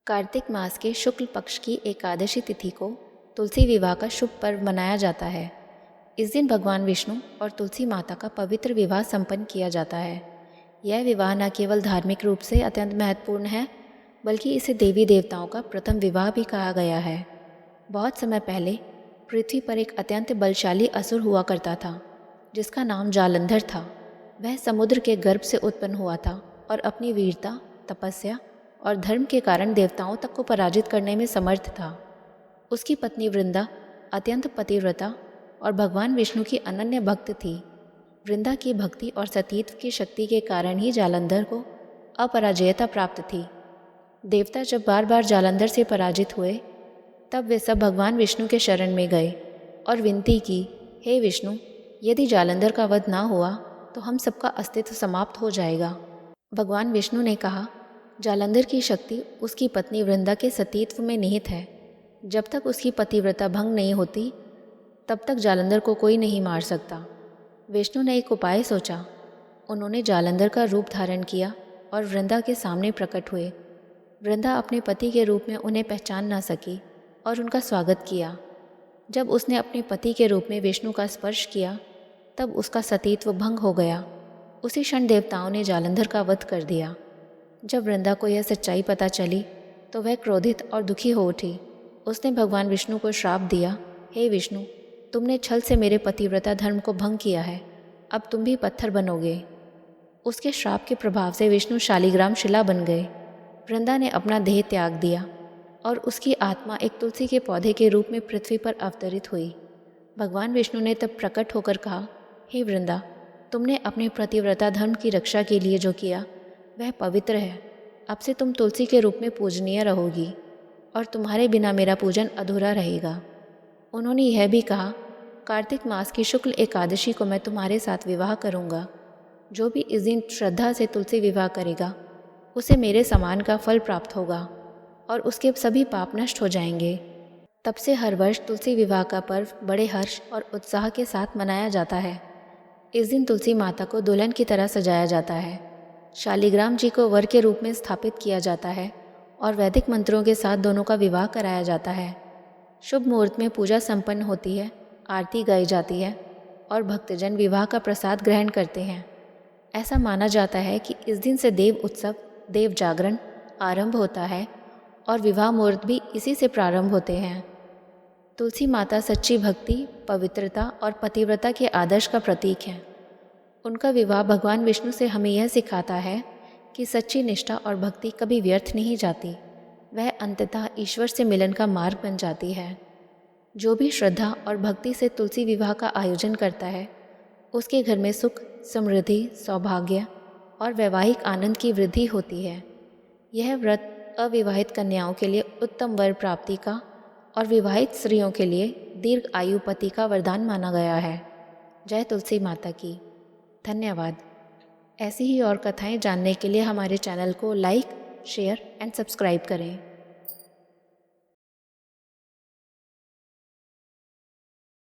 कार्तिक मास के शुक्ल पक्ष की एकादशी तिथि को तुलसी विवाह का शुभ पर्व मनाया जाता है। इस दिन भगवान विष्णु और तुलसी माता का पवित्र विवाह संपन्न किया जाता है। यह विवाह न केवल धार्मिक रूप से अत्यंत महत्वपूर्ण है, बल्कि इसे देवी देवताओं का प्रथम विवाह भी कहा गया है। बहुत समय पहले पृथ्वी पर एक अत्यंत बलशाली असुर हुआ करता था, जिसका नाम जालंधर था। वह समुद्र के गर्भ से उत्पन्न हुआ था और अपनी वीरता, तपस्या और धर्म के कारण देवताओं तक को पराजित करने में समर्थ था। उसकी पत्नी वृंदा अत्यंत पतिव्रता और भगवान विष्णु की अनन्य भक्त थी। वृंदा की भक्ति और सतीत्व की शक्ति के कारण ही जालंधर को अपराजयता प्राप्त थी। देवता जब बार बार जालंधर से पराजित हुए, तब वे सब भगवान विष्णु के शरण में गए और विनती की, हे विष्णु, यदि जालंधर का वध ना हुआ तो हम सबका अस्तित्व समाप्त हो जाएगा। भगवान विष्णु ने कहा, जालंधर की शक्ति उसकी पत्नी वृंदा के सतीत्व में निहित है। जब तक उसकी पतिव्रता भंग नहीं होती, तब तक जालंधर को कोई नहीं मार सकता। विष्णु ने एक उपाय सोचा। उन्होंने जालंधर का रूप धारण किया और वृंदा के सामने प्रकट हुए। वृंदा अपने पति के रूप में उन्हें पहचान न सकी और उनका स्वागत किया। जब उसने अपने पति के रूप में विष्णु का स्पर्श किया, तब उसका सतीत्व भंग हो गया। उसी क्षण देवताओं ने जालंधर का वध कर दिया। जब वृंदा को यह सच्चाई पता चली, तो वह क्रोधित और दुखी हो उठी। उसने भगवान विष्णु को श्राप दिया, हे विष्णु, तुमने छल से मेरे पतिव्रता धर्म को भंग किया है। अब तुम भी पत्थर बनोगे। उसके श्राप के प्रभाव से विष्णु शालिग्राम शिला बन गए। वृंदा ने अपना देह त्याग दिया और उसकी आत्मा एक तुलसी के पौधे के रूप में पृथ्वी पर अवतरित हुई। भगवान विष्णु ने तब प्रकट होकर कहा, हे वृंदा, तुमने अपने पतिव्रता धर्म की रक्षा के लिए जो किया वह पवित्र है। अब से तुम तुलसी के रूप में पूजनीय रहोगी और तुम्हारे बिना मेरा पूजन अधूरा रहेगा। उन्होंने यह भी कहा, कार्तिक मास की शुक्ल एकादशी को मैं तुम्हारे साथ विवाह करूँगा। जो भी इस दिन श्रद्धा से तुलसी विवाह करेगा, उसे मेरे समान का फल प्राप्त होगा और उसके सभी पाप नष्ट हो जाएंगे। तब से हर वर्ष तुलसी विवाह का पर्व बड़े हर्ष और उत्साह के साथ मनाया जाता है। इस दिन तुलसी माता को दुल्हन की तरह सजाया जाता है। शालिग्राम जी को वर के रूप में स्थापित किया जाता है और वैदिक मंत्रों के साथ दोनों का विवाह कराया जाता है। शुभ मुहूर्त में पूजा संपन्न होती है, आरती गाई जाती है और भक्तजन विवाह का प्रसाद ग्रहण करते हैं। ऐसा माना जाता है कि इस दिन से देव उत्सव, देव जागरण आरंभ होता है और विवाह मुहूर्त भी इसी से प्रारंभ होते हैं। तुलसी माता सच्ची भक्ति, पवित्रता और पतिव्रता के आदर्श का प्रतीक है। उनका विवाह भगवान विष्णु से हमें यह सिखाता है कि सच्ची निष्ठा और भक्ति कभी व्यर्थ नहीं जाती। वह अंततः ईश्वर से मिलन का मार्ग बन जाती है। जो भी श्रद्धा और भक्ति से तुलसी विवाह का आयोजन करता है, उसके घर में सुख, समृद्धि, सौभाग्य और वैवाहिक आनंद की वृद्धि होती है। यह व्रत अविवाहित कन्याओं के लिए उत्तम वर प्राप्ति का और विवाहित स्त्रियों के लिए दीर्घ आयु पति का वरदान माना गया है। जय तुलसी माता की। धन्यवाद। ऐसी ही और कथाएं जानने के लिए हमारे चैनल को लाइक, शेयर एंड सब्सक्राइब करें।